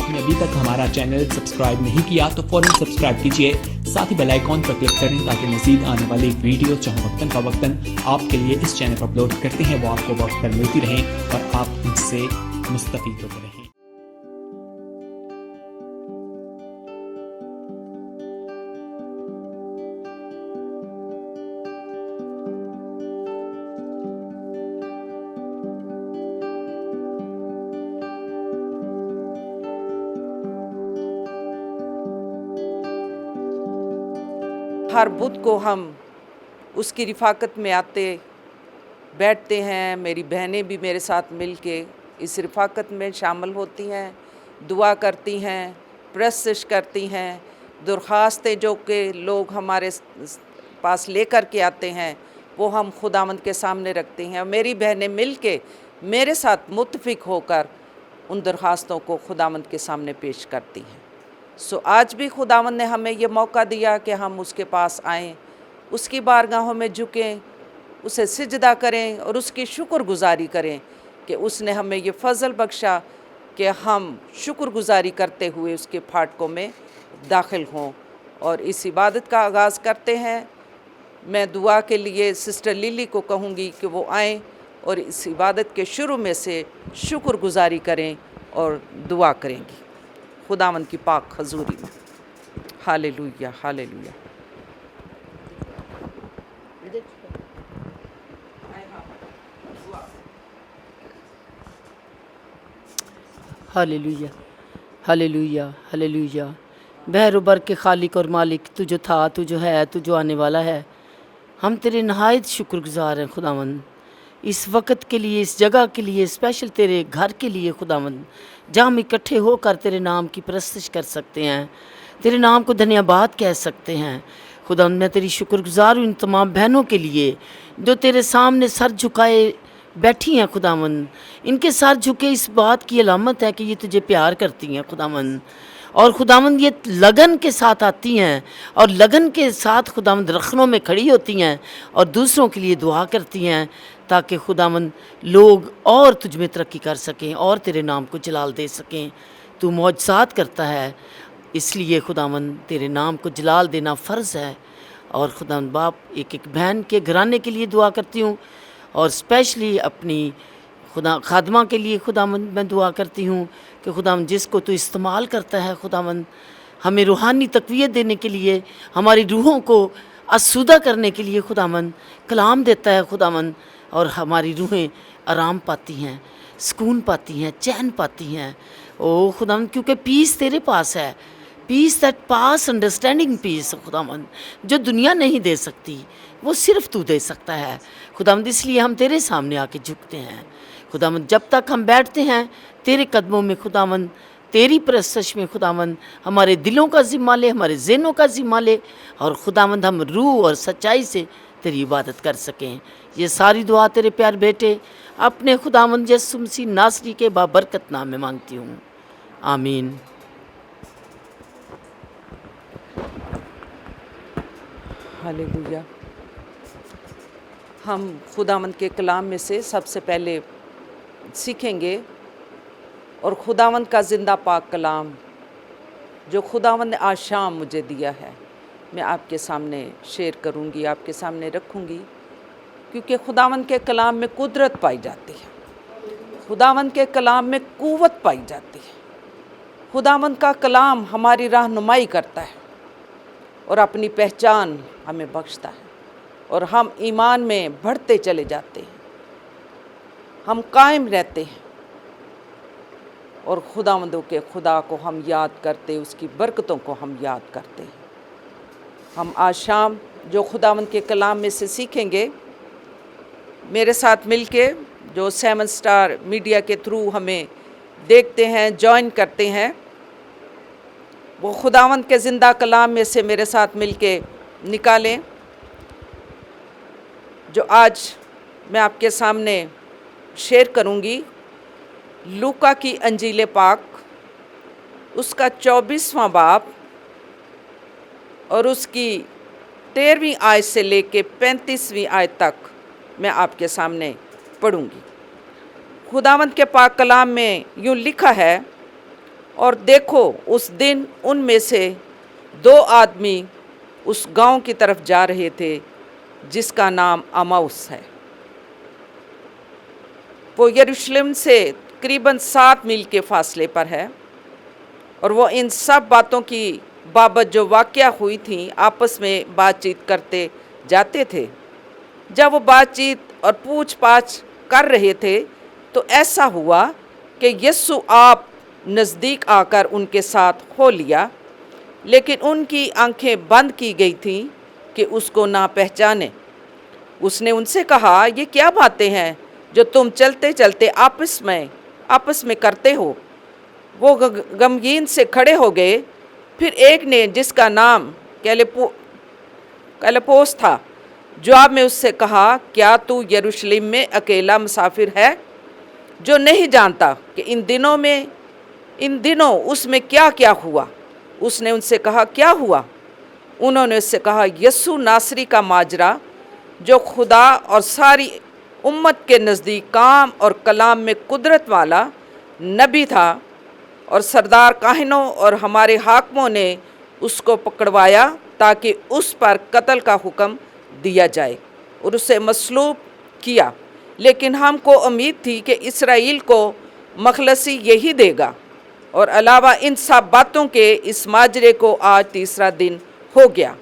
آپ نے ابھی تک ہمارا چینل سبسکرائب نہیں کیا تو فوراً سبسکرائب کیجئے، ساتھ ہی بیل آئیکن پر کلک کریں تاکہ مزید آنے والی ویڈیو چاہے وقتاً فوقتاً آپ کے لیے اس چینل پر اپلوڈ کرتے ہیں وہ آپ کو وقت پر ملتی رہیں اور آپ ان سے مستفید ہوتے رہیں۔ ہر بدھ کو ہم اس کی رفاقت میں آتے بیٹھتے ہیں، میری بہنیں بھی میرے ساتھ مل کے اس رفاقت میں شامل ہوتی ہیں، دعا کرتی ہیں، پرستش کرتی ہیں، درخواستیں جو کہ لوگ ہمارے پاس لے کر کے آتے ہیں وہ ہم خداوند کے سامنے رکھتے ہیں، اور میری بہنیں مل کے میرے ساتھ متفق ہو کر ان درخواستوں کو خداوند کے سامنے پیش کرتی ہیں۔ آج بھی خداوند نے ہمیں یہ موقع دیا کہ ہم اس کے پاس آئیں، اس کی بارگاہوں میں جھکیں، اسے سجدہ کریں اور اس کی شکر گزاری کریں کہ اس نے ہمیں یہ فضل بخشا کہ ہم شکر گزاری کرتے ہوئے اس کے پھاٹکوں میں داخل ہوں اور اس عبادت کا آغاز کرتے ہیں۔ میں دعا کے لیے سسٹر لیلی کو کہوں گی کہ وہ آئیں اور اس عبادت کے شروع میں سے شکر گزاری کریں اور دعا کریں گی خداوند کی پاک حضوری میں۔ ہاللیلویہ ہاللیلویہ۔ ہاللیلویہ ہاللیلویہ ہاللیلویہ۔ بحر و بر کے خالق اور مالک، تو جو تھا، تو جو ہے، تو جو آنے والا ہے، ہم تیرے نہایت شکر گزار ہیں خداوند، اس وقت کے لیے، اس جگہ کے لیے، اسپیشل تیرے گھر کے لیے خداوند، جہاں ہم اکٹھے ہو کر تیرے نام کی پرستش کر سکتے ہیں، تیرے نام کو دھنیہ واد کہہ سکتے ہیں۔ خداوند میں تیری شکر گزار ہوں ان تمام بہنوں کے لیے جو تیرے سامنے سر جھکائے بیٹھی ہیں خداوند۔ ان کے سر جھکے اس بات کی علامت ہے کہ یہ تجھے پیار کرتی ہیں خداوند، اور خداوند یہ لگن کے ساتھ آتی ہیں اور لگن کے ساتھ خداوند رخنوں میں کھڑی ہوتی ہیں اور دوسروں کے لیے دعا کرتی ہیں تاکہ خداوند لوگ اور تجھ میں ترقی کر سکیں اور تیرے نام کو جلال دے سکیں۔ تو معجزات کرتا ہے، اس لیے خداوند تیرے نام کو جلال دینا فرض ہے۔ اور خداوند باپ، ایک ایک بہن کے گھرانے کے لیے دعا کرتی ہوں اور اسپیشلی اپنی خادمہ کے لیے خداوند میں دعا کرتی ہوں کہ خداوند جس کو تو استعمال کرتا ہے خداوند ہمیں روحانی تقویت دینے کے لیے، ہماری روحوں کو آسودہ کرنے کے لیے خداوند کلام دیتا ہے خداوند، اور ہماری روحیں آرام پاتی ہیں، سکون پاتی ہیں، چین پاتی ہیں۔ او خداوند، کیونکہ پیس تیرے پاس ہے، پیس دیٹ پاس انڈرسٹینڈنگ پیس خداوند، جو دنیا نہیں دے سکتی وہ صرف تو دے سکتا ہے خداوند۔ اس لیے ہم تیرے سامنے آ کے جھکتے ہیں خداوند، جب تک ہم بیٹھتے ہیں تیرے قدموں میں خداوند، تیری پرستش میں خداوند، ہمارے دلوں کا ذمہ لے، ہمارے ذہنوں کا ذمہ لے، اور خداوند ہم روح اور سچائی سے تیری عبادت کر سکیں۔ یہ ساری دعا تیرے پیار بیٹے اپنے خداوند یسوع مسیح ناصری کے بابرکت نام میں مانگتی ہوں، آمین۔ ہاللیلویہ۔ ہم خداوند کے کلام میں سے سب سے پہلے سیکھیں گے، اور خداوند کا زندہ پاک کلام جو خداوند نے آج شام مجھے دیا ہے میں آپ کے سامنے شیئر کروں گی، آپ کے سامنے رکھوں گی، کیونکہ خداوند کے کلام میں قدرت پائی جاتی ہے، خداوند کے کلام میں قوت پائی جاتی ہے، خداوند کا کلام ہماری رہنمائی کرتا ہے اور اپنی پہچان ہمیں بخشتا ہے، اور ہم ایمان میں بڑھتے چلے جاتے ہیں، ہم قائم رہتے ہیں، اور خداوندوں کے خدا کو ہم یاد کرتے، اس کی برکتوں کو ہم یاد کرتے ہیں۔ ہم آج شام جو خداوند کے کلام میں سے سیکھیں گے، میرے ساتھ مل کے جو 7 اسٹار میڈیا کے تھرو ہمیں دیکھتے ہیں، جوائن کرتے ہیں، وہ خداوند کے زندہ کلام میں سے میرے ساتھ مل کے نکالیں، جو آج میں آپ کے سامنے شیئر کروں گی۔ لوکا کی انجیل پاک، اس کا 24واں باب اور اس کی 13ویں آیت سے لے کے 35ویں آیت تک میں آپ کے سامنے پڑھوں گی۔ خداوند کے پاک کلام میں یوں لکھا ہے، और देखो उस दिन उनमें से 2 आदमी उस गांव की तरफ जा रहे थे जिसका नाम अमाउस है। वो यरूशलेम से तकरीबन 7 मील के फासले पर है और वो इन सब बातों की बाबत जो वाक़या हुई थी आपस में बातचीत करते जाते थे। जब वो बातचीत और पूछ पाछ कर रहे थे तो ऐसा हुआ कि यीशु आप नज़दीक आकर उनके साथ हो लिया, लेकिन उनकी आंखें बंद की गई थीं कि उसको ना पहचाने। उसने उनसे कहा, ये क्या बातें हैं जो तुम चलते चलते आपस में करते हो? वो गमगीन से खड़े हो गए। फिर एक ने, जिसका नाम क्लेयोपास था, जवाब में उससे कहा, क्या तू यरूशलेम में अकेला मुसाफिर है जो नहीं जानता कि इन दिनों उसमें क्या क्या हुआ? उसने उनसे कहा, क्या हुआ? उन्होंने उससे कहा, यीशु नासरी का माजरा जो खुदा और सारी उम्मत के नज़दीक काम और कलाम में कुदरत वाला नबी था, और सरदार काहिनों और हमारे हाकिमों ने उसको पकड़वाया ताकि उस पर कत्ल का हुक्म दिया जाए और उसे मसलूब किया। लेकिन हमको उम्मीद थी कि इसराइल को मखलसी यही देगा। और अलावा इन सब बातों के इस माजरे को आज 3रा दिन हो गया,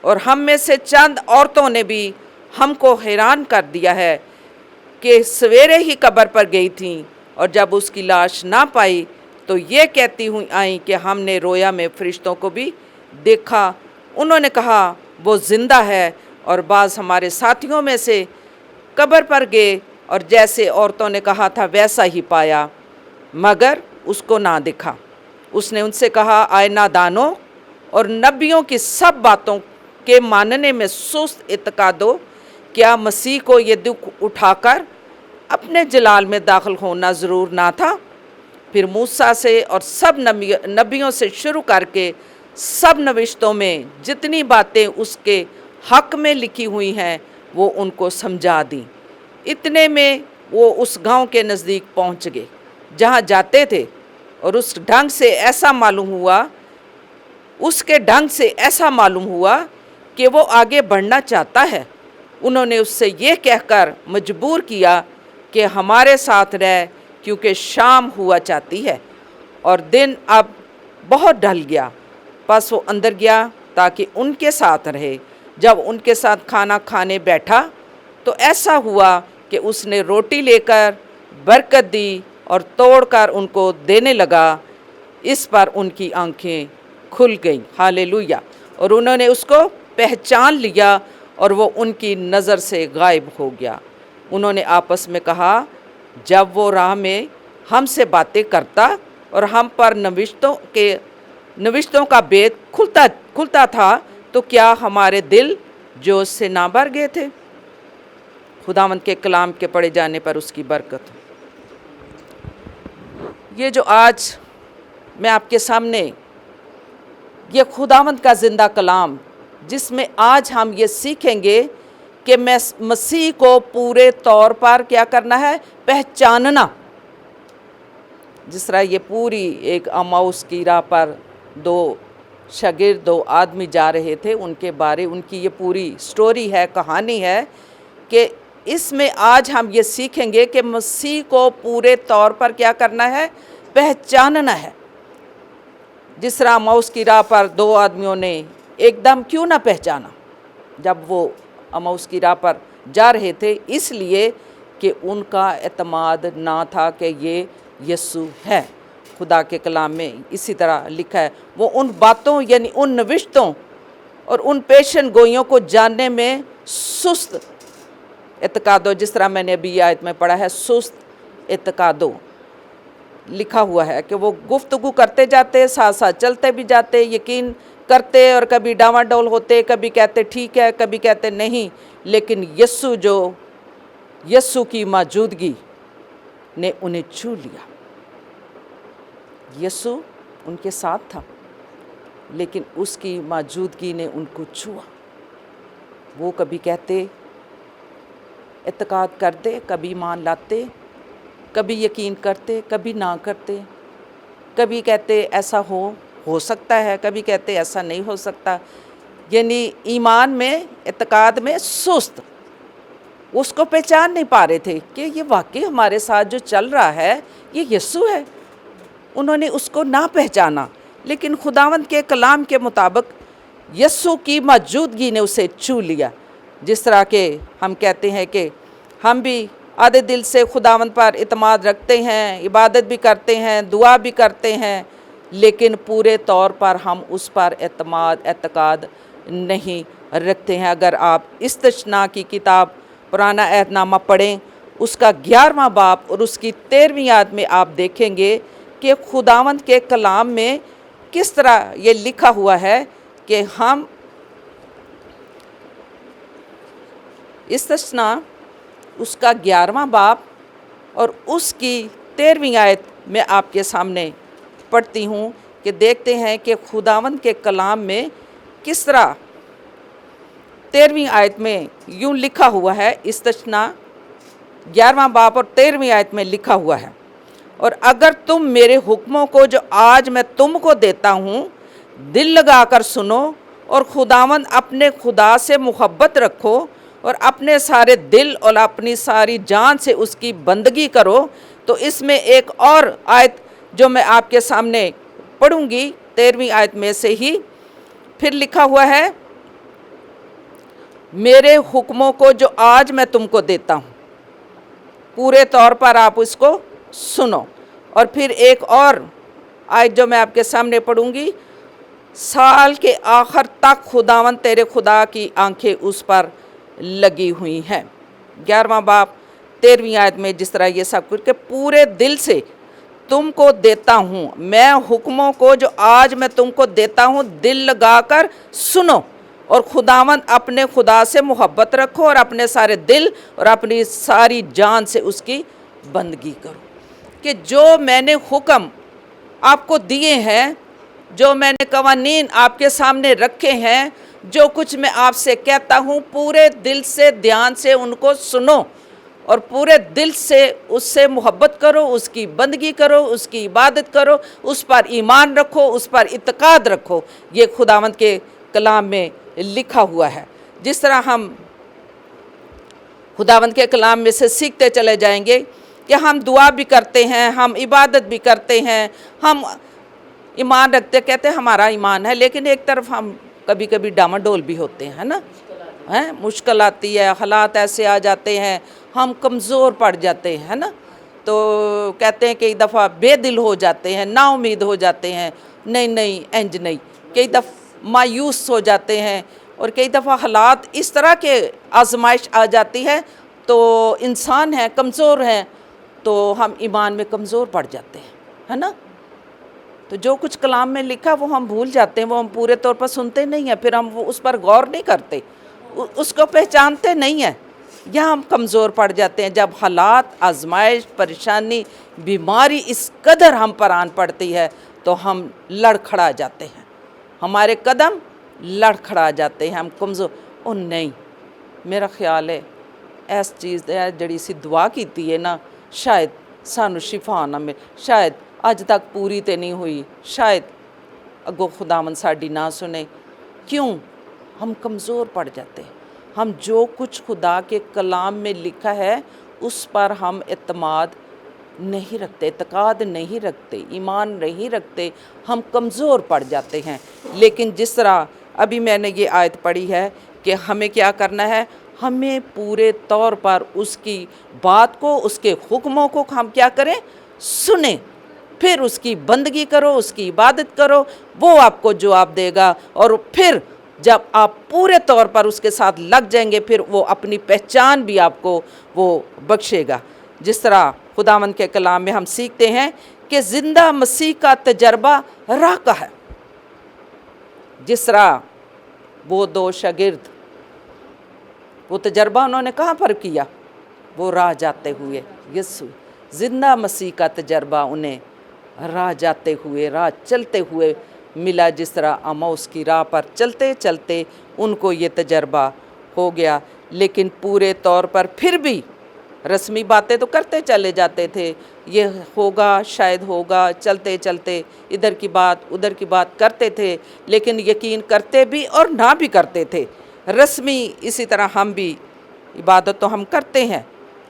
और हम में से चंद औरतों ने भी हमको हैरान कर दिया है कि सवेरे ही कब्र पर गई थीं और जब उसकी लाश ना पाई तो ये कहती हुई आई कि हमने रोया में फरिश्तों को भी देखा। उन्होंने कहा, वो ज़िंदा है। और बाज़ हमारे साथियों में से कब्र पर गए और जैसे औरतों ने कहा था वैसा ही पाया, मगर उसको ना दिखा। उसने उनसे कहा, आए नादानों और नबियों की सब बातों के मानने में सुस्त इत्कादो, क्या मसीह को ये दुख उठाकर अपने जलाल में दाखिल होना ज़रूर ना था? फिर मूसा से और सब नबियों से शुरू करके सब नविश्तों में जितनी बातें उसके हक में लिखी हुई हैं वो उनको समझा दी। इतने में वो उस गांव के नज़दीक पहुंच गए जहां जाते थे, और उसके ढंग से ऐसा मालूम हुआ कि वो आगे बढ़ना चाहता है। उन्होंने उससे ये कहकर मजबूर किया कि हमारे साथ रह, क्योंकि शाम हुआ चाहती है और दिन अब बहुत ढल गया। बस वो अंदर गया ताकि उनके साथ रहे। जब उनके साथ खाना खाने बैठा तो ऐसा हुआ कि उसने रोटी लेकर बरकत दी और तोड़कर उनको देने लगा। इस पर उनकी आंखें खुल गईं। हालेलुया। और उन्होंने उसको पहचान लिया और वो उनकी नज़र से गायब हो गया। उन्होंने आपस में कहा, जब वो राह में हमसे बातें करता और हम पर नविश्तों का भेद खुलता था तो क्या हमारे दिल जोश से ना भर गए थे? खुदावंद के कलाम के पढ़े जाने पर उसकी बरकत। ये जो आज मैं आपके सामने ये खुदावंद का ज़िंदा कलाम, जिसमें आज हम ये सीखेंगे कि मसीह को पूरे तौर पर क्या करना है, पहचानना। जिस तरह ये पूरी एक अमाउस की राह पर 2 शागिर्द 2 आदमी जा रहे थे, उनकी ये पूरी स्टोरी है, कहानी है कि इसमें आज हम ये सीखेंगे कि मसीह को पूरे तौर पर क्या करना है, पहचानना है। जिस तरह अमाउस की राह पर 2 आदमियों ने एकदम क्यों ना पहचाना जब वो अमाउस की राह पर जा रहे थे, इसलिए कि उनका एतमाद ना था कि ये यीशु है। खुदा के कलाम में इसी तरह लिखा है, वो उन बातों यानी उन नविश्तों और उन पेशन गोइयों को जानने में सुस्त एतकादो, जिस तरह मैंने अभी आयत में पढ़ा है, सुस्त एतकादो लिखा हुआ है कि वो गुफ्तगू करते जाते, साथ साथ चलते भी जाते, यकीन करते और कभी डावाडोल होते, कभी कहते ठीक है, कभी कहते नहीं, लेकिन यीशु की मौजूदगी ने उन्हें छू लिया। यीशु उनके साथ था, लेकिन उसकी मौजूदगी ने उनको छुआ। वो कभी कहते इत्तेकाद करते, कभी मान लाते, कभी यकीन करते, कभी ना करते, कभी कहते ऐसा हो सकता है, कभी कहते ऐसा नहीं हो सकता। यानी ईमान में, एतकाद में सुस्त, उसको पहचान नहीं पा रहे थे कि ये वाकई हमारे साथ जो चल रहा है ये यीशु है। उन्होंने उसको ना पहचाना, लेकिन खुदावंद के कलाम के मुताबिक यीशु की मौजूदगी ने उसे छू लिया। जिस तरह के हम कहते हैं कि हम भी आधे दिल से खुदावंद पर इत्मीनान रखते हैं, इबादत भी करते हैं, दुआ भी करते हैं, लेकिन पूरे तौर पर हम उस पर एतकाद नहीं रखते हैं। अगर आप इस्तिश्ना की किताब पुराना अहदनामा पढ़ें, उसका 11वां बाब और उसकी 13वीं आयत में आप देखेंगे कि खुदावंद के कलाम में किस तरह ये लिखा हुआ है कि हम इस्तिश्ना उसका 11वां बाब और उसकी 13वीं आयत में आपके सामने पढ़ती हूँ कि देखते हैं कि खुदावंद के कलाम में किस तरह 13वीं आयत में यूँ लिखा हुआ है। इस्तिश्ना 11वां बाब और 13वीं आयत में लिखा हुआ है, और अगर तुम मेरे हुक्मों को जो आज मैं तुमको देता हूँ दिल लगाकर सुनो और खुदावंद अपने खुदा से मोहब्बत रखो और अपने सारे दिल और अपनी सारी जान से उसकी बंदगी करो, तो इसमें एक और आयत जो मैं आपके सामने पढ़ूंगी 13वीं आयत में से ही फिर लिखा हुआ है, मेरे हुक्मों को जो आज मैं तुमको देता हूँ पूरे तौर पर आप उसको सुनो। और फिर एक और आयत जो मैं आपके सामने पढ़ूंगी, साल के आखिर तक खुदावंद तेरे खुदा की आंखें उस पर लगी हुई हैं। 11वां बाब 13वीं आयत में जिस तरह ये सब कुछ के पूरे दिल से तुमको देता हूँ, मैं हुक्मों को जो आज मैं तुमको देता हूँ दिल लगाकर सुनो और खुदावंद अपने खुदा से मोहब्बत रखो और अपने सारे दिल और अपनी सारी जान से उसकी बंदगी करो। कि जो मैंने हुक्म आपको दिए हैं, जो मैंने कवानीन आपके सामने रखे हैं, जो कुछ मैं आपसे कहता हूँ पूरे दिल से ध्यान से उनको सुनो और पूरे दिल से उससे मोहब्बत करो, उसकी बंदगी करो, उसकी इबादत करो, उस पर ईमान रखो, उस पर इत्काद रखो। ये खुदावंद के कलाम में लिखा हुआ है। जिस तरह हम खुदावंद के कलाम में से सीखते चले जाएंगे कि हम दुआ भी करते हैं, हम इबादत भी करते हैं, हम ईमान रखते, कहते हैं हमारा ईमान है, लेकिन एक तरफ हम कभी कभी डामाडोल भी होते हैं ना, हैं, मुश्किल आती है, हालात ऐसे आ जाते हैं, हम कमज़ोर पड़ जाते हैं ना, तो कहते हैं कई दफ़ा बेदिल हो जाते हैं, नाउमीद हो जाते हैं, नहीं इंज नहीं, कई दफ़ा मायूस हो जाते हैं, और कई दफ़ा हालात इस तरह के आजमाइश आ जाती है तो इंसान हैं, कमज़ोर हैं, तो हम ईमान में कमज़ोर पड़ जाते हैं, है ना। तो जो कुछ कलाम में लिखा वो हम भूल जाते हैं, वो हम पूरे तौर पर सुनते नहीं हैं, फिर हम वो उस पर गौर नहीं करते, उसको पहचानते नहीं हैं, या हम कमज़ोर पड़ जाते हैं जब हालात, आजमाइश, परेशानी, बीमारी इस कदर हम पर आन पड़ती है तो हम लड़खड़ा जाते हैं, हमारे कदम लड़खड़ा जाते हैं, हम कमज़ोर। ओ नहीं, मेरा ख्याल है ऐस चीज़ है जड़ी सी दुआ कीती है ना, शायद सानू शिफा ना मिले, शायद अज तक पूरी तो नहीं हुई, शायद अगो खुदावंद साडी ना सुने। क्यों? हम कमज़ोर पड़ जाते हैं, हम जो कुछ खुदा के कलाम में लिखा है उस पर हम एतमाद नहीं रखते, एतकाद नहीं रखते, ईमान नहीं रखते, हम कमज़ोर पड़ जाते हैं। लेकिन जिस तरह अभी मैंने ये आयत पढ़ी है कि हमें क्या करना है, हमें पूरे तौर पर उसकी बात को, उसके हुक्मों को हम क्या करें, सुने, फिर उसकी बंदगी करो, उसकी इबादत करो, वो आपको जवाब देगा। और फिर जब आप पूरे तौर पर उसके साथ लग जाएंगे फिर वो अपनी पहचान भी आपको वो बख्शेगा। जिस तरह खुदावंद के कलाम में हम सीखते हैं कि ज़िंदा मसीह का तजर्बा राह का है। जिस तरह वो दो शागिर्द, वो तजर्बा उन्होंने कहाँ पर किया, वो राह जाते हुए, यीशु ज़िंदा मसीह का तजर्बा उन्हें राह जाते हुए, राह चलते हुए मिला। जिस तरह अमौस की राह पर चलते चलते उनको ये तजर्बा हो गया, लेकिन पूरे तौर पर फिर भी रस्मी बातें तो करते चले जाते थे, ये होगा शायद होगा, चलते चलते इधर की बात उधर की बात करते थे, लेकिन यकीन करते भी और ना भी करते थे। रस्मी इसी तरह हम भी इबादत तो हम करते हैं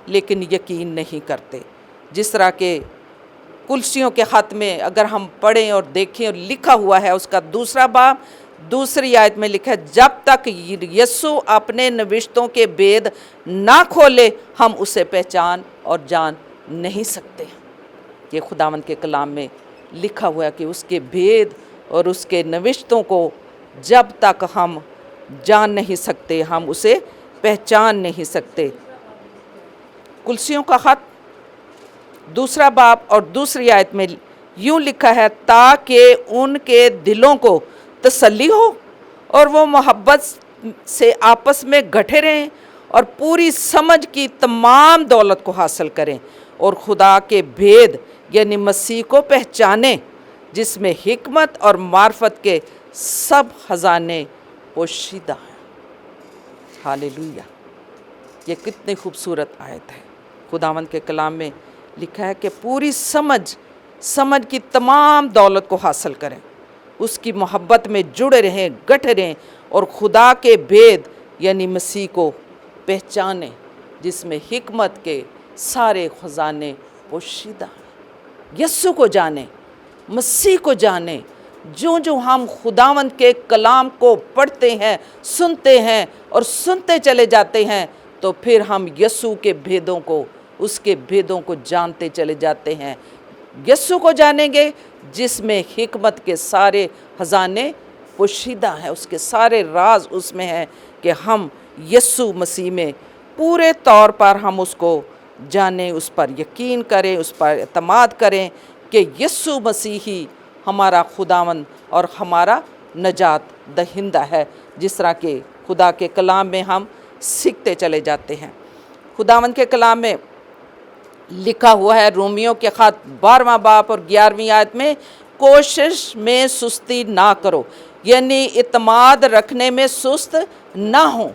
लेकिन यकीन नहीं करते। जिस तरह के कुलसियों के ख़त में अगर हम पढ़ें और देखें और लिखा हुआ है, उसका 2 बाब 2 आयत में लिखा है, जब तक यीशु अपने नविश्तों के भेद ना खोले हम उसे पहचान और जान नहीं सकते। ये खुदावंद के कलाम में लिखा हुआ है कि उसके भेद और उसके नविश्तों को जब तक हम जान नहीं सकते हम उसे पहचान नहीं सकते। कुलसियों का ख़त 2 बाब और 2 आयत में यूँ लिखा है, ताकि उनके दिलों को तसल्ली हो और वो मोहब्बत से आपस में गठे रहें और पूरी समझ की तमाम दौलत को हासिल करें और खुदा के भेद यानी मसीह को पहचानें, जिसमें हिकमत और मार्फत के सब खजाने पोशीदा हैं। हालेलुया। ये कितनी खूबसूरत आयत है। खुदावंद के कलाम में लिखा है कि पूरी समझ की तमाम दौलत को हासिल करें, उसकी मोहब्बत में जुड़े रहें, गठे रहें और खुदा के भेद यानी मसीह को पहचानें, जिसमें हिकमत के सारे खजाने पोशीदा हैं। यस्सु को जानें, मसीह को जानें। जो हम खुदावंद के कलाम को पढ़ते हैं, सुनते हैं और सुनते चले जाते हैं, तो फिर हम यस्सु के भेदों को, उसके भेदों को जानते चले जाते हैं। यस्सु को जानेंगे जिसमें हिकमत के सारे खजाने पोशीदा हैं, उसके सारे राज उसमें हैं कि हम यस्सु मसीह में पूरे तौर पर हम उसको जानें, उस पर यकीन करें, उस पर एतमाद करें कि यस्सु मसीह ही हमारा खुदावंद और हमारा नजात दहिंदा है। जिस तरह के खुदा के कलाम में हम सीखते चले जाते हैं। खुदावंद के कलाम में लिखा हुआ है, रोमियों के ख़त 12वां बाब और 11वीं आयत में, कोशिश में सुस्ती ना करो, यानी इत्माद रखने में सुस्त ना हो,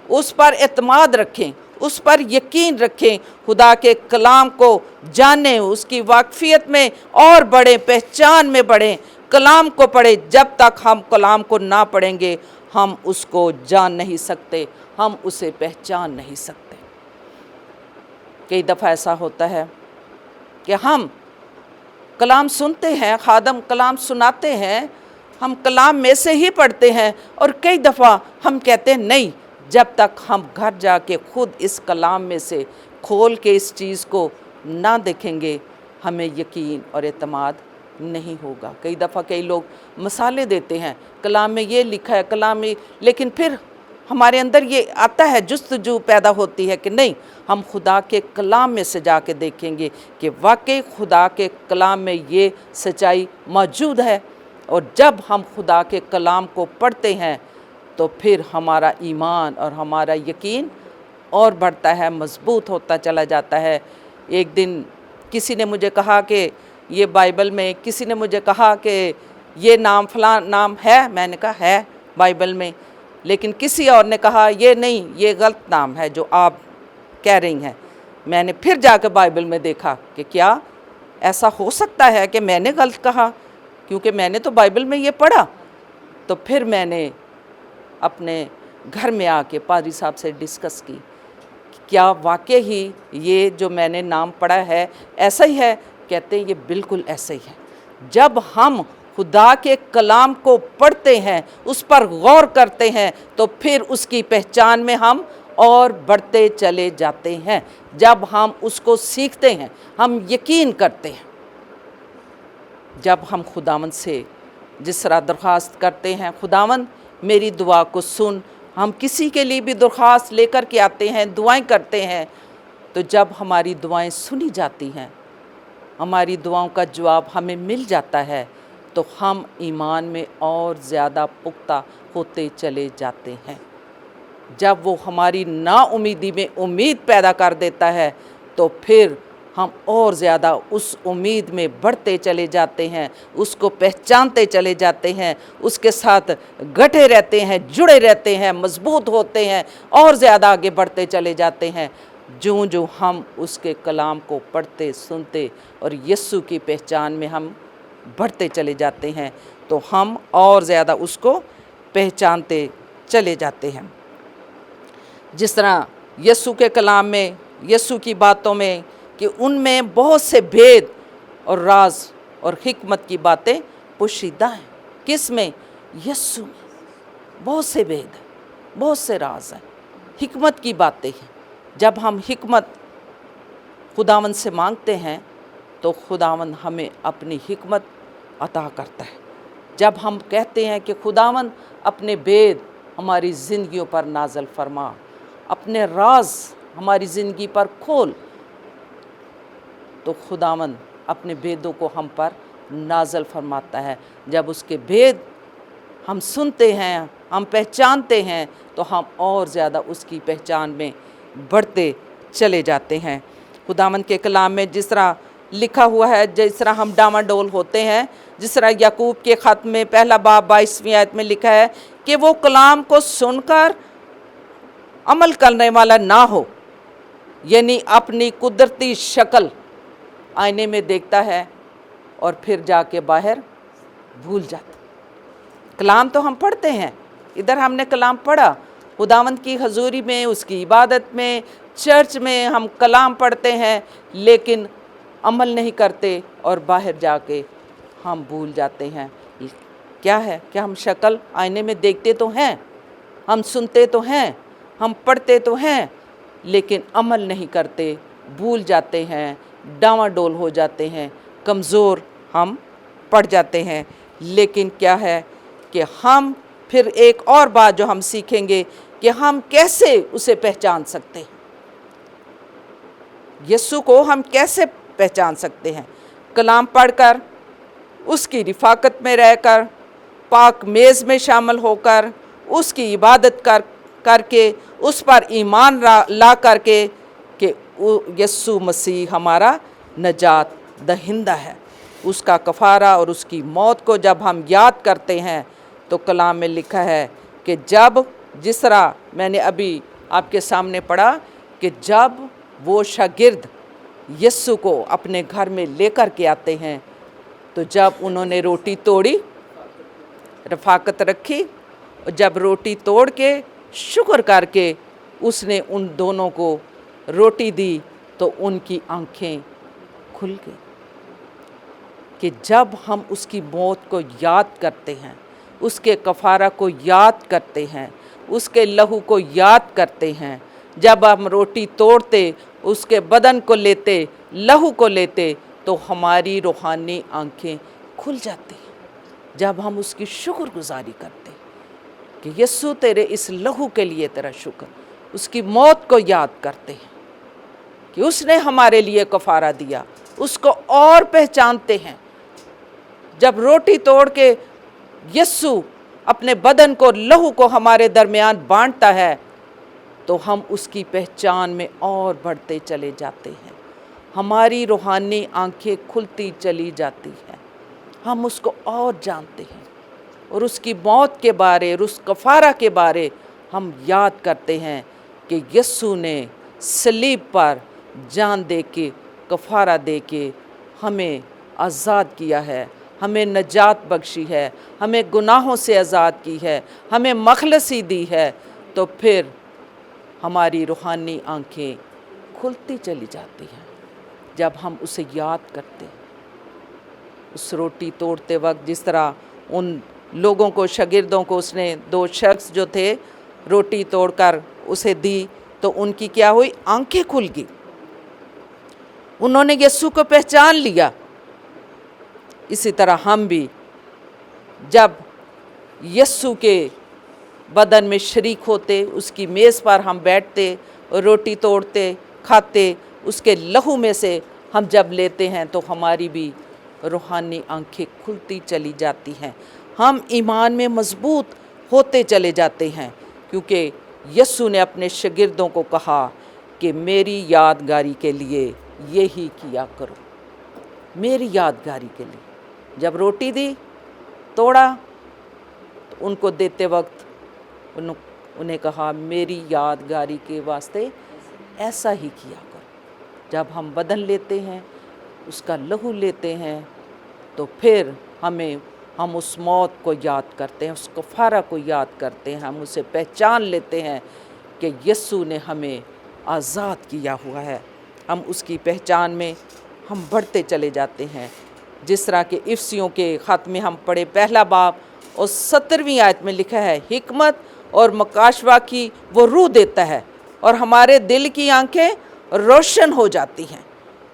उस पर इत्माद रखें, उस पर यकीन रखें, खुदा के कलाम को जानें, उसकी वाकफियत में और बढ़ें, पहचान में बढ़ें, कलाम को पढ़ें। जब तक हम कलाम को ना पढ़ेंगे हम उसको जान नहीं सकते, हम उसे पहचान नहीं सकते। कई दफ़ा ऐसा होता है कि हम कलाम सुनते हैं, खादम कलाम सुनाते हैं, हम कलाम में से ही पढ़ते हैं और कई दफ़ा हम कहते हैं नहीं, जब तक हम घर जाके खुद इस कलाम में से खोल के इस चीज़ को ना देखेंगे हमें यकीन और एतमाद नहीं होगा। कई दफ़ा कई लोग मसाले देते हैं, कलाम में ये लिखा है, कलाम में, लेकिन फिर हमारे अंदर ये आता है, जुस्तजू पैदा होती है कि नहीं, हम खुदा के कलाम में से जाके देखेंगे कि वाकई खुदा के कलाम में ये सच्चाई मौजूद है। और जब हम खुदा के कलाम को पढ़ते हैं तो फिर हमारा ईमान और हमारा यकीन और बढ़ता है, मजबूत होता चला जाता है। एक दिन किसी ने मुझे कहा कि ये बाइबल में, किसी ने मुझे कहा कि ये नाम फलां नाम है, मैंने कहा है बाइबल में, लेकिन किसी और ने कहा ये नहीं, ये गलत नाम है जो आप कह रही हैं। मैंने फिर जाकर बाइबल में देखा कि क्या ऐसा हो सकता है कि मैंने गलत कहा, क्योंकि मैंने तो बाइबल में ये पढ़ा। तो फिर मैंने अपने घर में आके पादरी साहब से डिस्कस की, क्या वाकई ही ये जो मैंने नाम पढ़ा है ऐसा ही है? कहते हैं ये बिल्कुल ऐसा ही है। जब हम खुदा के कलाम को पढ़ते हैं, उस पर गौर करते हैं, तो फिर उसकी पहचान में हम और बढ़ते चले जाते हैं। जब हम उसको सीखते हैं, हम यकीन करते हैं। जब हम खुदावंद से जिस तरह दरख्वास्त करते हैं, खुदावंद मेरी दुआ को सुन, हम किसी के लिए भी दरख्वास्त लेकर के आते हैं, दुआएं करते हैं, तो जब हमारी दुआएं सुनी जाती हैं, हमारी दुआओं का जवाब हमें मिल जाता है, तो हम ईमान में और ज़्यादा पुख्ता होते चले जाते हैं। जब वो हमारी नाउमीदी में उम्मीद पैदा कर देता है, तो फिर हम और ज़्यादा उस उम्मीद में बढ़ते चले जाते हैं, उसको पहचानते चले जाते हैं, उसके साथ गठे रहते हैं, जुड़े रहते हैं, मजबूत होते हैं और ज़्यादा आगे बढ़ते चले जाते हैं। जो जो हम उसके कलाम को पढ़ते सुनते और यीशु की पहचान में हम बढ़ते चले जाते हैं तो हम और ज़्यादा उसको पहचानते चले जाते हैं। जिस तरह यीशु के कलाम में, यीशु की बातों में, कि उनमें बहुत से भेद और राज और हिकमत की बातें पोशीदा हैं। किस में? यीशु में बहुत से भेद हैं, बहुत से राज हैं, हिकमत की बातें हैं। जब हम हिकमत खुदावन से मांगते हैं तो खुदावन हमें अपनी हिकमत अता करता है। जब हम कहते हैं कि खुदावन अपने भेद हमारी ज़िंदगियों पर नाज़ल फरमा, अपने राज हमारी ज़िंदगी पर खोल, तो खुदावन अपने भेदों को हम पर नाज़ल फरमाता है। जब उसके भेद हम सुनते हैं, हम पहचानते हैं, तो हम और ज़्यादा उसकी पहचान में बढ़ते चले जाते हैं। खुदावन के कलाम में जिस तरह लिखा हुआ है, जिस तरह हम डामाडोल होते हैं, जिस तरह याकूब के ख़त में पहला बाब 22वीं आयत में लिखा है कि वो कलाम को सुनकर अमल करने वाला ना हो, यानी अपनी कुदरती शक्ल आईने में देखता है और फिर जाके बाहर भूल जाता। कलाम तो हम पढ़ते हैं, इधर हमने कलाम पढ़ा, खुदावंद की हजूरी में, उसकी इबादत में, चर्च में हम कलाम पढ़ते हैं, लेकिन अमल नहीं करते और बाहर जाके हम भूल जाते हैं। क्या है? क्या हम शक्ल आईने में देखते तो हैं, हम सुनते तो हैं, हम पढ़ते तो हैं, लेकिन अमल नहीं करते, भूल जाते हैं, डामाडोल हो जाते हैं, कमज़ोर हम पड़ जाते हैं। लेकिन क्या है कि हम फिर एक और बात जो हम सीखेंगे कि हम कैसे उसे पहचान सकते हैं, यीशु को हम कैसे पहचान सकते हैं। कलाम पढ़कर, उसकी रिफाकत में रहकर, पाक मेज़ में शामिल होकर, उसकी इबादत करके, उस पर ईमान ला करके कि यीशु मसीह हमारा नजात दहिंदा है, उसका कफ़ारा और उसकी मौत को जब हम याद करते हैं तो कलाम में लिखा है कि जब, जिस तरह मैंने अभी आपके सामने पढ़ा, कि जब वो शागिर्द यीशु को अपने घर में लेकर के आते हैं, तो जब उन्होंने रोटी तोड़ी, रफ़ाकत रखी, और जब रोटी तोड़ के शुक्र करके उसने उन दोनों को रोटी दी, तो उनकी आंखें खुल गई। कि जब हम उसकी मौत को याद करते हैं, उसके कफ़ारा को याद करते हैं, उसके लहू को याद करते हैं, जब हम रोटी तोड़ते, उसके बदन को लेते, लहू को लेते, तो हमारी रूहानी आंखें खुल जाती हैं। जब हम उसकी शुक्रगुजारी करते कि यीशु तेरे इस लहू के लिए तेरा शुक्र, उसकी मौत को याद करते हैं कि उसने हमारे लिए कफ़ारा दिया, उसको और पहचानते हैं। जब रोटी तोड़ के यीशु अपने बदन को, लहू को हमारे दरमियान बांटता है, तो हम उसकी पहचान में और बढ़ते चले जाते हैं। हमारी रूहानी आंखें खुलती चली जाती हैं, हम उसको और जानते हैं, और उसकी मौत के बारे और उस कफ़ारा के बारे हम याद करते हैं कि यीशु ने सलीब पर जान दे के, कफ़ारा दे के हमें आज़ाद किया है, हमें नजात बख्शी है, हमें गुनाहों से आज़ाद की है, हमें मखलसी दी है। तो फिर हमारी रूहानी आंखें खुलती चली जाती हैं जब हम उसे याद करते हैं। उस रोटी तोड़ते वक्त जिस तरह उन लोगों को, शागिर्दों को, उसने 2 शख्स जो थे रोटी तोड़कर उसे दी, तो उनकी क्या हुई? आंखें खुल गई, उन्होंने यीशु को पहचान लिया। इसी तरह हम भी जब यीशु के बदन में शरीक होते, उसकी मेज़ पर हम बैठते और रोटी तोड़ते, खाते, उसके लहू में से हम जब लेते हैं, तो हमारी भी रूहानी आंखें खुलती चली जाती हैं, हम ईमान में मजबूत होते चले जाते हैं। क्योंकि यीशु ने अपने शागिर्दों को कहा कि मेरी यादगारी के लिए यही किया करो, मेरी यादगारी के लिए। जब रोटी दी, तोड़ा, तो उनको देते वक्त उन्हें कहा मेरी यादगारी के वास्ते ऐसा ही किया करो। जब हम बदन लेते हैं, उसका लहू लेते हैं, तो फिर हम उस मौत को याद करते हैं, उस कफ़ारा को याद करते हैं, हम उसे पहचान लेते हैं कि यीशु ने हमें आज़ाद किया हुआ है। हम उसकी पहचान में हम बढ़ते चले जाते हैं। जिस तरह के इफ्सियों के ख़त में हम पढ़े, पहला बाब और 17वीं आयत में लिखा है, हिकमत और मकाशवा की वो रूह देता है और हमारे दिल की आंखें रोशन हो जाती हैं।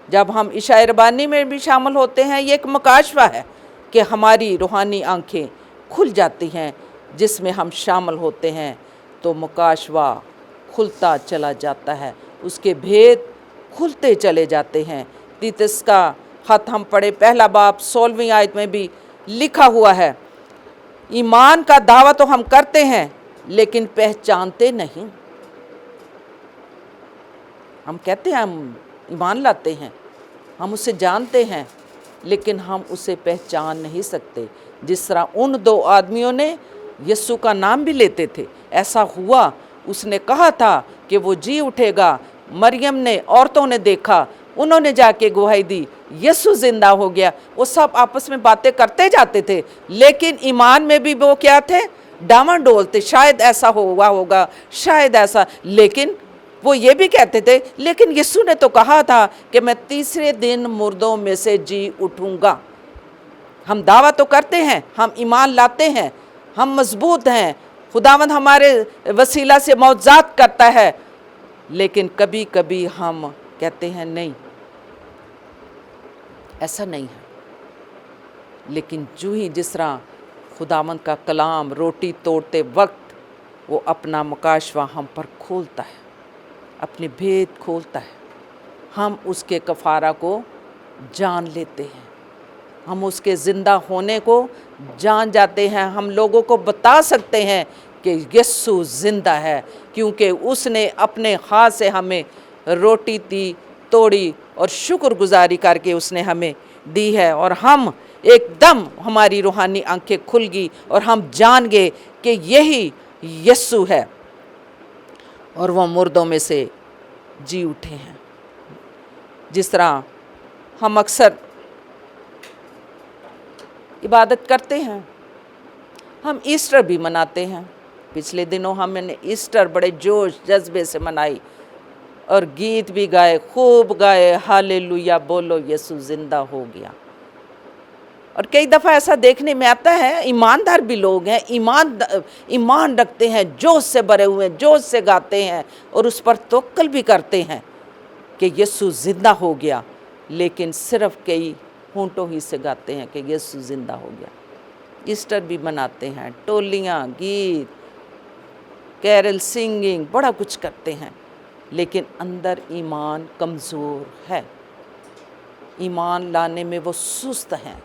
जब हम इशाए रबानी में भी शामिल होते हैं, ये एक मकाशवा है कि हमारी रूहानी आंखें खुल जाती हैं। जिसमें हम शामिल होते हैं तो मकाशवा खुलता चला जाता है, उसके भेद खुलते चले जाते हैं। तीतस का ख़त हम पढ़े, पहला बाब 16वीं आयत में भी लिखा हुआ है, ईमान का दावा तो हम करते हैं लेकिन पहचानते नहीं। हम कहते हैं हम ईमान लाते हैं, हम उसे जानते हैं, लेकिन हम उसे पहचान नहीं सकते। जिस तरह उन 2 आदमियों ने यीशु का नाम भी लेते थे, ऐसा हुआ। उसने कहा था कि वो जी उठेगा। मरियम ने, औरतों ने देखा, उन्होंने जाके गवाही दी, यीशु जिंदा हो गया। वो सब आपस में बातें करते जाते थे, लेकिन ईमान में भी वो क्या थे? डामाडोल थे। शायद ऐसा हुआ होगा, शायद ऐसा, लेकिन वो ये भी कहते थे, लेकिन यीशु ने तो कहा था कि मैं तीसरे दिन मुर्दों में से जी उठूंगा। हम दावा तो करते हैं, हम ईमान लाते हैं, हम मजबूत हैं, खुदावंद हमारे वसीला से मौजज़ात करता है, लेकिन कभी कभी हम कहते हैं नहीं, ऐसा नहीं है। लेकिन जो ही जिस तरह खुदावंद का कलाम रोटी तोड़ते वक्त वो अपना मकाशवा हम पर खोलता है, अपने भेद खोलता है, हम उसके कफ़ारा को जान लेते हैं, हम उसके ज़िंदा होने को जान जाते हैं। हम लोगों को बता सकते हैं कि यीशु ज़िंदा है, क्योंकि उसने अपने हाथ से हमें रोटी दी, तोड़ी और शुक्रगुजारी करके उसने हमें दी है। और हम एकदम, हमारी रूहानी आंखें खुल गई और हम जान गए कि यही यीशु है और वह मुर्दों में से जी उठे हैं। जिस तरह हम अक्सर इबादत करते हैं, हम ईस्टर भी मनाते हैं। पिछले दिनों हमने ईस्टर बड़े जोश जज्बे से मनाई और गीत भी गाए, खूब गाए, हालेलुया बोलो यीशु जिंदा हो गया। और कई दफ़ा ऐसा देखने में आता है, ईमानदार भी लोग हैं, ईमान रखते हैं, जोश से भरे हुए हैं, जोश से गाते हैं और उस पर तवक्कुल भी करते हैं कि यीशु जिंदा हो गया, लेकिन सिर्फ कई होंठों ही से गाते हैं कि यीशु जिंदा हो गया। ईस्टर भी मनाते हैं, टोलियाँ, गीत, कैरल, सिंगिंग, बड़ा कुछ करते हैं, लेकिन अंदर ईमान कमज़ोर है। ईमान लाने में वो सुस्त हैं।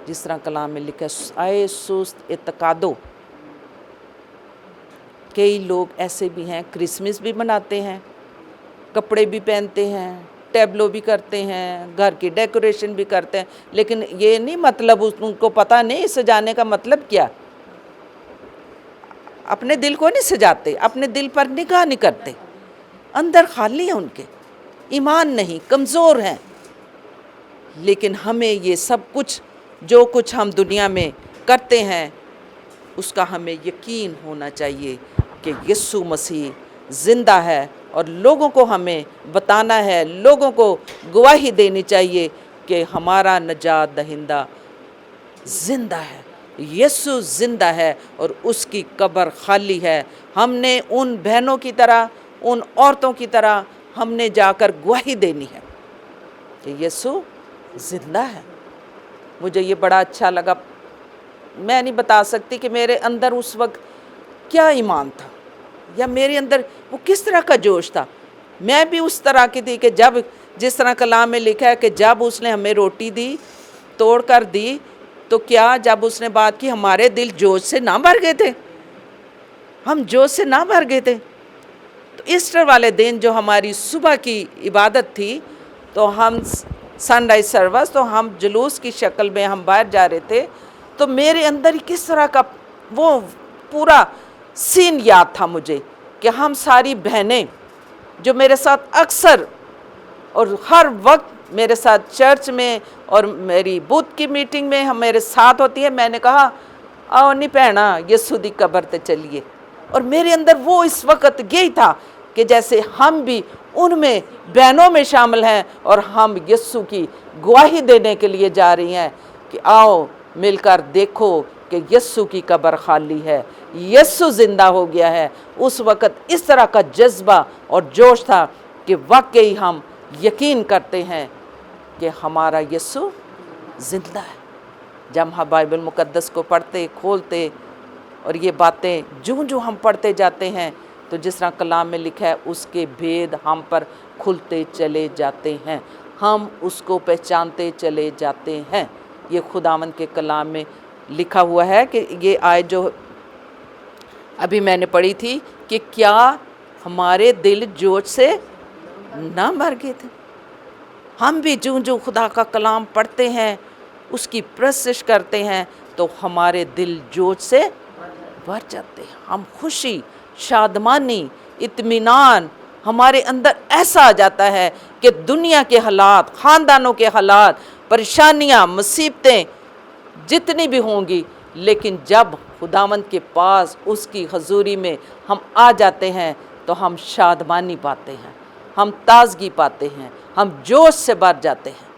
जिस तरह कलाम में लिखा है, आए सुस्त एतकादो। कई लोग ऐसे भी हैं, क्रिसमस भी मनाते हैं, कपड़े भी पहनते हैं, टैबलो भी करते हैं, घर की डेकोरेशन भी करते हैं, लेकिन ये नहीं मतलब, उनको पता नहीं सजाने का मतलब क्या। अपने दिल को नहीं सजाते, अपने दिल पर निगाह नहीं करते, अंदर खाली है उनके, ईमान नहीं, कमज़ोर हैं। लेकिन हमें ये सब कुछ, जो कुछ हम दुनिया में करते हैं, उसका हमें यकीन होना चाहिए कि यीशु मसीह ज़िंदा है और लोगों को हमें बताना है, लोगों को गवाही देनी चाहिए कि हमारा नजात दहिंदा ज़िंदा है, यीशु ज़िंदा है और उसकी कब्र खाली है। हमने उन बहनों की तरह, उन औरतों की तरह हमने जाकर गवाही देनी है कि यीशु ज़िंदा है। मुझे ये बड़ा अच्छा लगा। मैं नहीं बता सकती कि मेरे अंदर उस वक्त क्या ईमान था या मेरे अंदर वो किस तरह का जोश था। मैं भी उस तरह की थी कि जब, जिस तरह कलाम में लिखा है कि जब उसने हमें रोटी दी, तोड़ कर दी, तो क्या जब उसने बात की हमारे दिल जोश से ना भर गए थे? हम जोश से ना भर गए थे। तो ईस्टर वाले दिन जो हमारी सुबह की इबादत थी, तो हम सनराइज सर्विस, तो हम जुलूस की शक्ल में हम बाहर जा रहे थे, तो मेरे अंदर किस तरह का वो पूरा सीन याद था मुझे कि हम सारी बहनें जो मेरे साथ अक्सर और हर वक्त मेरे साथ चर्च में और मेरी बूथ की मीटिंग में हम मेरे साथ होती है, मैंने कहा आओ नहीं भैना यीशु दी कब्र ते चलिए। और मेरे अंदर वो इस वक्त यही था कि जैसे हम भी उनमें बहनों में शामिल हैं और हम यीशु की गवाही देने के लिए जा रही हैं कि आओ मिलकर देखो कि यीशु की कब्र खाली है, यीशु जिंदा हो गया है। उस वक़्त इस तरह का जज्बा और जोश था कि वाकई हम यकीन करते हैं कि हमारा यीशु जिंदा है। जब हम बाइबल मुकद्दस को पढ़ते खोलते और ये बातें जो जो हम पढ़ते जाते हैं तो जिस तरह कलाम में लिखा है उसके भेद हम पर खुलते चले जाते हैं, हम उसको पहचानते चले जाते हैं। ये खुदावंद के कलाम में लिखा हुआ है कि ये आयत जो अभी मैंने पढ़ी थी कि क्या हमारे दिल जोश से ना मर गए थे। हम भी जो जो खुदा का कलाम पढ़ते हैं उसकी प्रशिश करते हैं तो हमारे दिल जोश से भर जाते हैं। हम खुशी, शादमानी, इत्मीनान हमारे अंदर ऐसा आ जाता है कि दुनिया के हालात, ख़ानदानों के हालात, परेशानियां, मुसीबतें जितनी भी होंगी, लेकिन जब खुदावंद के पास उसकी हजूरी में हम आ जाते हैं तो हम शादमानी पाते हैं, हम ताजगी पाते हैं, हम जोश से भर जाते हैं।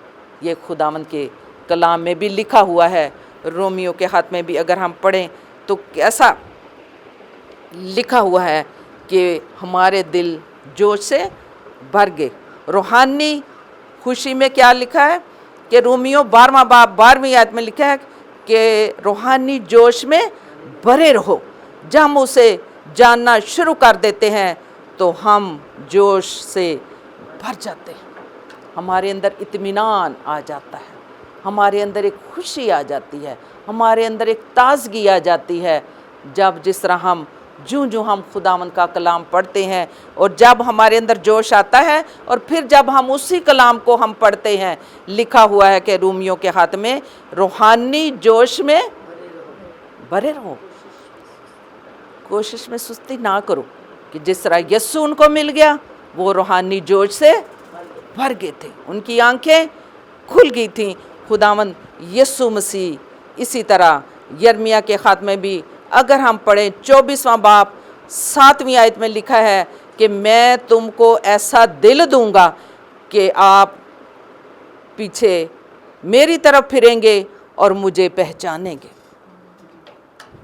ये खुदावंद के कलाम में भी लिखा हुआ है। रोमियो के हाथ में भी अगर हम पढ़ें तो कैसा लिखा हुआ है कि हमारे दिल जोश से भर गए। रूहानी खुशी में क्या लिखा है कि रोमियो 12वां बाब 12वीं आयत में लिखा है कि रूहानी जोश में भरे रहो। जब हम उसे जानना शुरू कर देते हैं तो हम जोश से भर जाते हैं, हमारे अंदर इत्मीनान आ जाता है, हमारे अंदर एक खुशी आ जाती है, हमारे अंदर एक ताजगी आ जाती है। जब जिस तरह हम जो हम खुदावंद का कलाम पढ़ते हैं और जब हमारे अंदर जोश आता है और फिर जब हम उसी कलाम को हम पढ़ते हैं, लिखा हुआ है कि रोमियो के हाथ में रूहानी जोश में भरे रहो। कोशिश में सुस्ती ना करो कि जिस तरह यीशु उनको मिल गया वो रूहानी जोश से भर गए थे, उनकी आंखें खुल गई थीं। खुदावंद यीशु मसीह इसी तरह यिर्मयाह के खात में भी अगर हम पढ़ें 24वां बाब 7वीं आयत में लिखा है कि मैं तुमको ऐसा दिल दूंगा कि आप पीछे मेरी तरफ फिरेंगे और मुझे पहचानेंगे।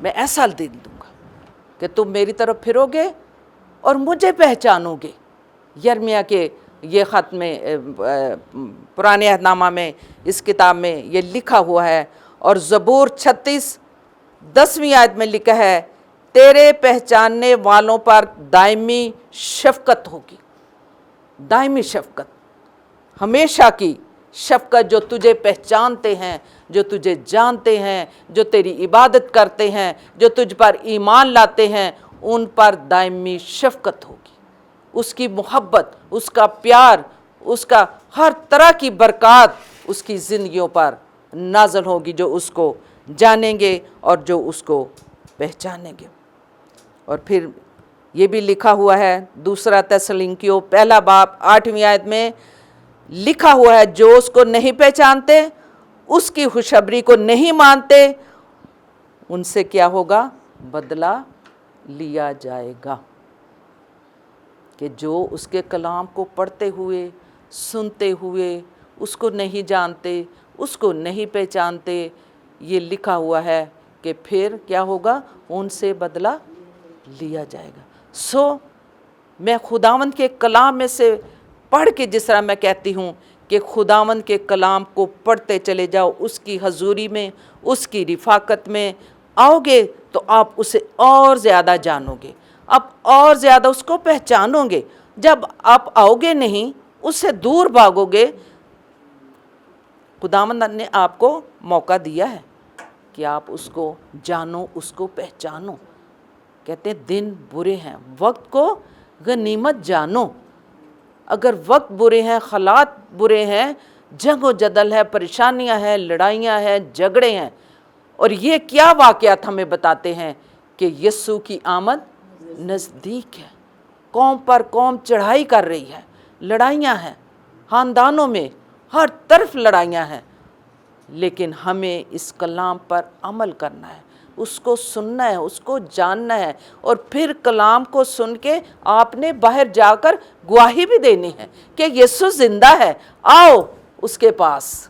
मैं ऐसा दिल दूंगा कि तुम मेरी तरफ फिरोगे और मुझे पहचानोगे। यिर्मयाह के ये ख़त में पुराने अहदनामा में इस किताब में ये लिखा हुआ है। और ज़बूर 36 10वीं आयत में लिखा है तेरे पहचानने वालों पर दायमी शफ़क़त होगी। दायमी शफ़क़त, हमेशा की शफ़क़त, जो तुझे पहचानते हैं, जो तुझे जानते हैं, जो तेरी इबादत करते हैं, जो तुझ पर ईमान लाते हैं, उन पर दायमी शफ़क़त होगी। उसकी मोहब्बत, उसका प्यार, उसका हर तरह की बरक़ात उसकी ज़िंदगियों पर नाज़िल होगी, जो उसको जानेंगे और जो उसको पहचानेंगे। और फिर ये भी लिखा हुआ है 2 थिस्सलुनीकियों 1 बाब 8वीं आयत में लिखा हुआ है जो उसको नहीं पहचानते, उसकी खुशखबरी को नहीं मानते, उनसे क्या होगा? बदला लिया जाएगा। कि जो उसके कलाम को पढ़ते हुए, सुनते हुए उसको नहीं जानते, उसको नहीं पहचानते, ये लिखा हुआ है कि फिर क्या होगा? उनसे बदला लिया जाएगा। सो मैं खुदावंद के कलाम में से पढ़ के जिस तरह मैं कहती हूँ कि खुदावंद के कलाम को पढ़ते चले जाओ, उसकी हजूरी में, उसकी रिफाकत में आओगे तो आप उसे और ज़्यादा जानोगे, आप और ज़्यादा उसको पहचानोगे। जब आप आओगे नहीं, उससे दूर भागोगे। खुदावंद ने आपको मौका दिया है कि आप उसको जानो, उसको पहचानो। कहते हैं दिन बुरे हैं, वक्त को गनीमत जानो। अगर वक्त बुरे हैं, हालात बुरे हैं, जंग व जदल है, परेशानियां हैं, लड़ाइयां हैं, झगड़े हैं, और ये क्या वाक़यात हमें बताते हैं कि यीशु की आमद नज़दीक है। قوم پر قوم چڑھائی کر رہی ہے، لڑائیاں ہیں خاندانوں میں، ہر طرف لڑائیاں ہیں، لیکن ہمیں اس کلام پر عمل کرنا ہے، اس کو سننا ہے، اس کو جاننا ہے، اور پھر کلام کو سن کے آپ نے باہر جا کر گواہی بھی دینی ہے کہ یسوع زندہ ہے، آؤ اس کے پاس۔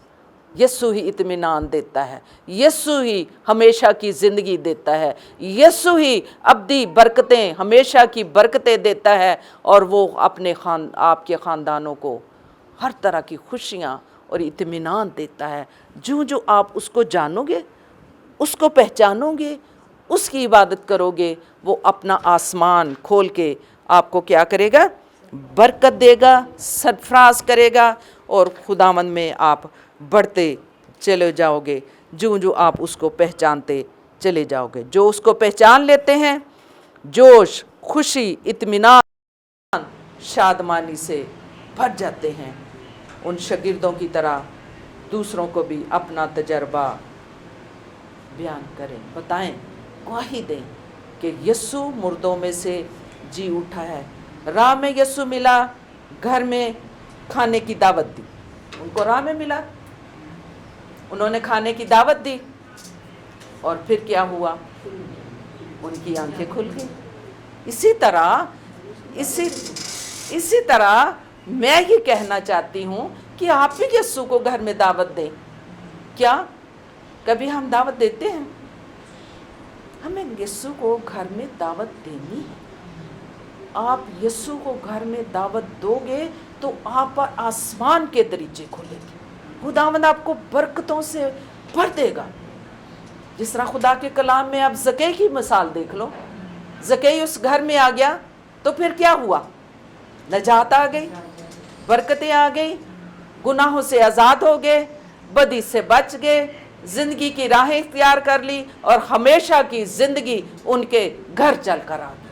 یسوع ہی اطمینان دیتا ہے، یسوع ہی ہمیشہ کی زندگی دیتا ہے، یسوع ہی ابدی برکتیں، ہمیشہ کی برکتیں دیتا ہے، اور وہ اپنے آپ کے خاندانوں کو ہر طرح کی خوشیاں اور اطمینان دیتا ہے۔ جو آپ اس کو جانو گے، اس کو پہچانو گے، اس کی عبادت کرو گے، وہ اپنا آسمان کھول کے آپ کو کیا کرے گا؟ برکت دے گا، سرفراز کرے گا، اور خداوند میں آپ بڑھتے چلے جاؤ گے جو آپ اس کو پہچانتے چلے جاؤ گے۔ جو اس کو پہچان لیتے ہیں، جوش، خوشی، اطمینان، شادمانی سے بھر جاتے ہیں۔ ان شاگردوں کی طرح دوسروں کو بھی اپنا تجربہ بیان کریں، بتائیں، گواہی دیں کہ یسوع مردوں میں سے جی اٹھا ہے۔ راہ میں یسوع ملا، گھر میں کھانے کی دعوت دی، ان کو راہ میں ملا، انہوں نے کھانے کی دعوت دی، اور پھر کیا ہوا؟ ان کی آنکھیں کھل گئی۔ اسی طرح میں یہ کہنا چاہتی ہوں کہ آپ بھی یسوع کو گھر میں دعوت دیں۔ کیا کبھی ہم دعوت دیتے ہیں؟ ہمیں یسوع کو گھر میں دعوت دینی ہے۔ آپ یسوع کو گھر میں دعوت دو گے تو آپ پر آسمان کے دریچے کھلیں گے، خداوند آپ کو برکتوں سے بھر دے گا۔ جس طرح خدا کے کلام میں آپ زکئی کی مثال دیکھ لو، زکئی اس گھر میں آ گیا تو پھر کیا ہوا؟ نجات آ گئی، برکتیں آ گئی، گناہوں سے آزاد ہو گئے، بدی سے بچ گئے، زندگی کی راہیں اختیار کر لی، اور ہمیشہ کی زندگی ان کے گھر چل کر آ گئی۔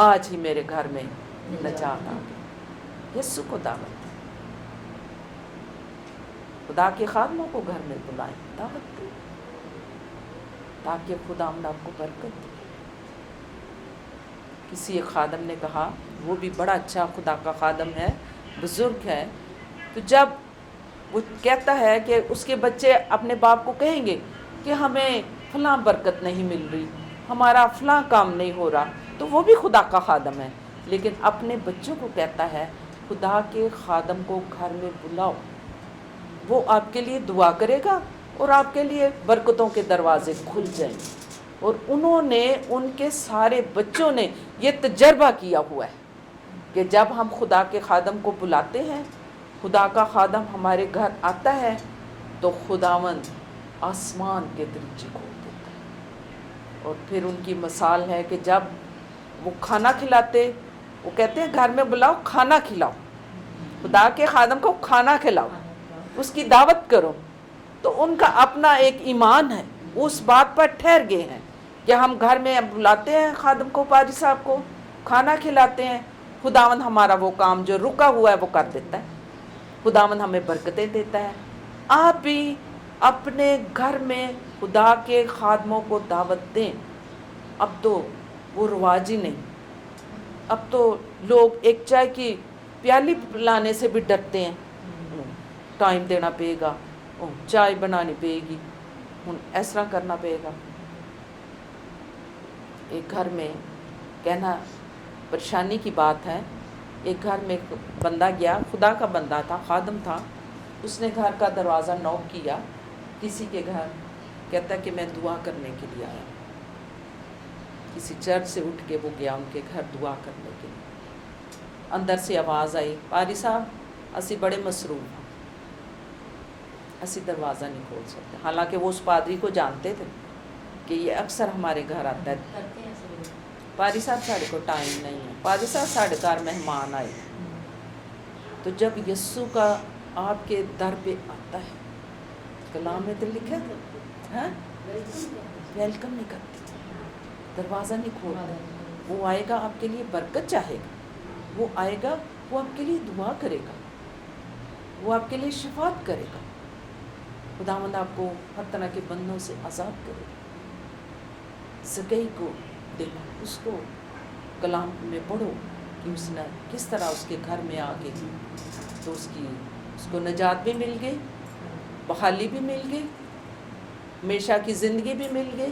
آج ہی میرے گھر میں نجات آ گئی۔ یسوع کو دعوت دیں، خدا کے خادموں کو گھر میں بلائیں، دعوت دیں، تاکہ خداوند آپ کو برکت دے۔ کسی ایک خادم نے کہا، وہ بھی بڑا اچھا خدا کا خادم ہے، بزرگ ہے، تو جب وہ کہتا ہے کہ اس کے بچے اپنے باپ کو کہیں گے کہ ہمیں فلاں برکت نہیں مل رہی، ہمارا فلاں کام نہیں ہو رہا، تو وہ بھی خدا کا خادم ہے، لیکن اپنے بچوں کو کہتا ہے خدا کے خادم کو گھر میں بلاؤ، وہ آپ کے لیے دعا کرے گا اور آپ کے لیے برکتوں کے دروازے کھل جائیں گے۔ اور انہوں نے، ان کے سارے بچوں نے یہ تجربہ کیا ہوا ہے کہ جب ہم خدا کے خادم کو بلاتے ہیں، خدا کا خادم ہمارے گھر آتا ہے، تو خداوند آسمان کے دریچے کھول دیتا ہے۔ اور پھر ان کی مثال ہے کہ جب وہ کھانا کھلاتے، وہ کہتے ہیں گھر میں بلاؤ، کھانا کھلاؤ، خدا کے خادم کو کھانا کھلاؤ، اس کی دعوت کرو، تو ان کا اپنا ایک ایمان ہے، وہ اس بات پر ٹھہر گئے ہیں کہ ہم گھر میں بلاتے ہیں خادم کو، پادری صاحب کو، کھانا کھلاتے ہیں، خداوند ہمارا وہ کام جو رکا ہوا ہے وہ کر دیتا ہے، خداوند ہمیں برکتیں دیتا ہے۔ آپ بھی اپنے گھر میں خدا کے خادموں کو دعوت دیں۔ اب تو وہ رواج ہی نہیں، اب تو لوگ ایک چائے کی پیالی پلانے سے بھی ڈرتے ہیں، ٹائم دینا پے گا، چائے بنانی پے گی، اس طرح کرنا پے گا۔ ایک گھر میں کہنا پریشانی کی بات ہے، ایک گھر میں بندہ گیا، خدا کا بندہ تھا، خادم تھا، اس نے گھر کا دروازہ نوک کیا، کسی کے گھر، کہتا کہ میں دعا کرنے کے لیے آیا، کسی چرچ سے اٹھ کے وہ گیا ان کے گھر دعا کرنے کے لیے۔ اندر سے آواز آئی، پادری صاحب اسی بڑے مصروف ہیں، اسی دروازہ نہیں کھول سکتے، حالانکہ وہ اس پادری کو جانتے تھے کہ یہ اکثر ہمارے گھر آتا ہے، پادری صاحب ساڑھے کو ٹائم نہیں ہے، پادری صاحب ساڑھے کار مہمان آئے۔ تو جب یسوع کا آپ کے در پہ آتا ہے، کلام میں تو لکھا ہے ویلکم نہیں کرتے، دروازہ نہیں کھولتے، وہ آئے گا آپ کے لیے برکت چاہے گا، وہ آئے گا، وہ آپ کے لیے دعا کرے گا، وہ آپ کے لیے شفاعت کرے گا، خداوند آپ کو ہر طرح کے بندوں سے آزاد کرے گا۔ زکئی کو دیکھو، اس کو कलाम में पढ़ो कि उसने किस तरह उसके घर में आके तो उसको निजात भी मिल गई, बहाली भी मिल गई, हमेशा की ज़िंदगी भी मिल गई,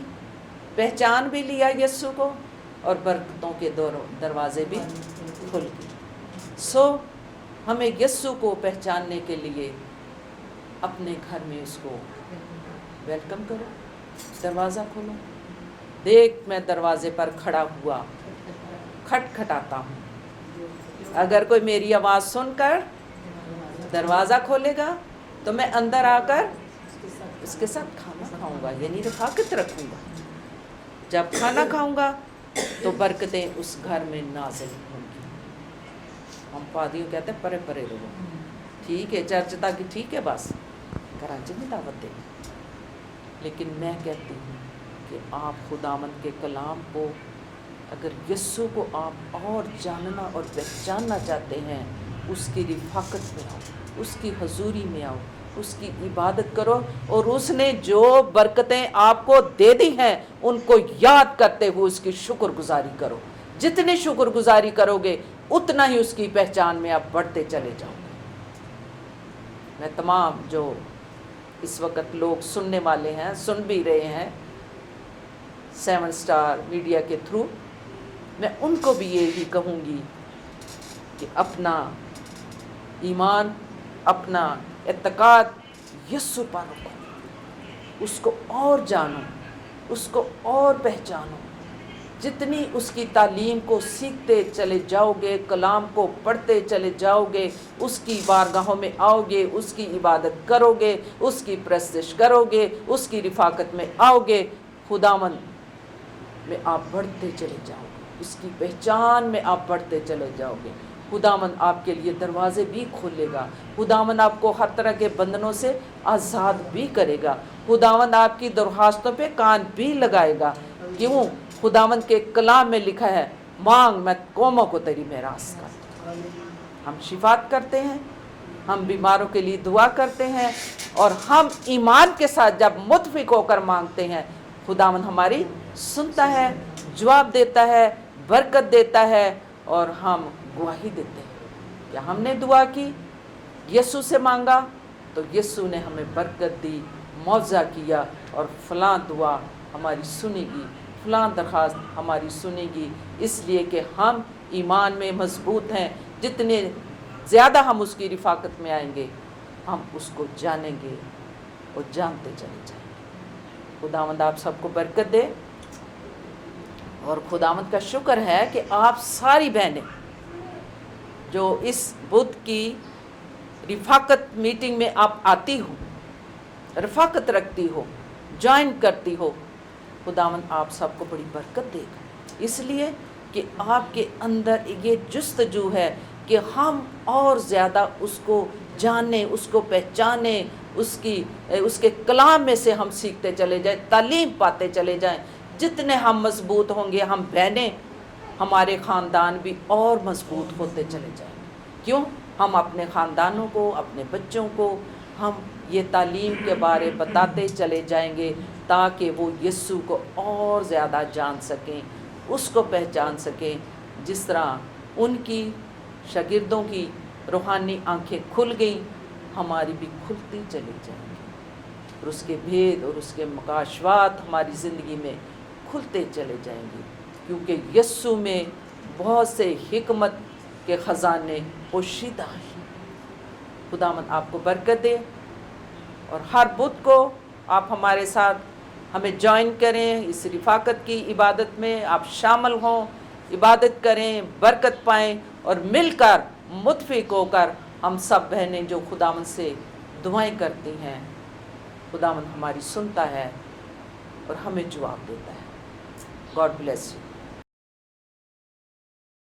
पहचान भी लिया यीशु को और बरकतों के दरवाजे भी खुल गए। सो हमें यीशु को पहचानने के लिए अपने घर में उसको वेलकम करो, दरवाज़ा खोलो। देख मैं दरवाजे पर खड़ा हुआ खटखटाता हूँ, अगर कोई मेरी आवाज़ सुनकर दरवाज़ा खोलेगा तो मैं अंदर आकर उसके साथ खाना खाऊंगा, यानी रफ़ाकत रखूंगा। जब खाना खाऊंगा तो बरकतें उस घर में नाज़िल होंगी। हम पादियों कहते हैं परे परे रहो, ठीक है चर्च तक ठीक है, बस कराची में दावत दे, लेकिन मैं कहती हूँ कि आप खुदावंद के कलाम को, अगर यीशु को आप और जानना और पहचानना चाहते हैं, उसकी रिफाकत में आओ, उसकी हजूरी में आओ, उसकी इबादत करो और उसने जो बरकतें आपको दे दी हैं उनको याद करते हुए उसकी शुक्रगुजारी करो। जितनी शुक्रगुजारी करोगे उतना ही उसकी पहचान में आप बढ़ते चले जाओगे। मैं तमाम जो इस वक्त लोग सुनने वाले हैं, सुन भी रहे हैं 7 स्टार मीडिया के थ्रू, मैं उनको भी यही कहूँगी कि अपना ईमान, अपना एतकाद यीशु पर रखो, उसको और जानो, उसको और पहचानो। जितनी उसकी तालीम को सीखते चले जाओगे, कलाम को पढ़ते चले जाओगे, उसकी बारगाहों में आओगे, उसकी इबादत करोगे, उसकी प्रस्तिश करोगे, उसकी रिफाकत में आओगे, खुदावंद में आप बढ़ते चले जाओगे, उसकी पहचान में आप बढ़ते चले जाओगे। खुदावंद आपके लिए दरवाजे भी खोलेगा, खुदावंद आपको हर तरह के बंधनों से आज़ाद भी करेगा, खुदावंद आपकी दरख्वास्तों पे कान भी लगाएगा। क्यों? खुदावंद के कलाम में लिखा है, मांग मैं कौमों को तेरी मेरास कर। हम शिफात करते हैं, हम बीमारों के लिए दुआ करते हैं और हम ईमान के साथ जब मुतफिक होकर मांगते हैं, खुदावंद हमारी सुनता है, जवाब देता है, बरकत देता है और हम गवाही देते हैं। क्या हमने दुआ की, यीशु से मांगा तो यीशु ने हमें बरकत दी, मुआवजा किया और फलां दुआ हमारी सुनेगी, फलां दरख्वास्त हमारी सुनेगी, इसलिए कि हम ईमान में मजबूत हैं। जितने ज़्यादा हम उसकी रिफाकत में आएंगे, हम उसको जानेंगे और जानते चले जाएंगे। खुदावंद आप सबको बरकत दे और खुदावंद का शुक्र है कि आप सारी बहनें जो इस बुध की रिफाकत मीटिंग में आप आती हो, रफाकत रखती हो, ज्वाइन करती हो, खुदावंद आप सबको बड़ी बरकत देगा, इसलिए कि आपके अंदर ये जुस्तजू है कि हम और ज़्यादा उसको जाने, उसको पहचाने, उसके कलाम में से हम सीखते चले जाएं, तालीम पाते चले जाएं। जितने हम मजबूत होंगे, हम बहनें, हमारे ख़ानदान भी और मजबूत होते चले जाएंगे। क्यों? हम अपने ख़ानदानों को, अपने बच्चों को हम ये तालीम के बारे बताते चले जाएंगे ताकि वो यीशु को और ज़्यादा जान सकें, उसको पहचान सकें। जिस तरह उनकी शागिर्दों की रूहानी आंखें खुल गई, हमारी भी खुलती चली जाएंगी और उसके भेद और उसके मकाशवात हमारी ज़िंदगी में खुलते चले जाएंगे, क्योंकि यीशु में बहुत से हिकमत के ख़जाने पोशीदा हैं। खुदावंद आपको बरकत दे और हर बुध को आप हमारे साथ हमें ज्वाइन करें, इस रिफाकत की इबादत में आप शामिल हों, इबादत करें, बरकत पाएँ और मिलकर मुतफिक होकर हम सब बहनें जो खुदावंद से दुआएं करती हैं, खुदावंद हमारी सुनता है और हमें जवाब देता है। God bless you.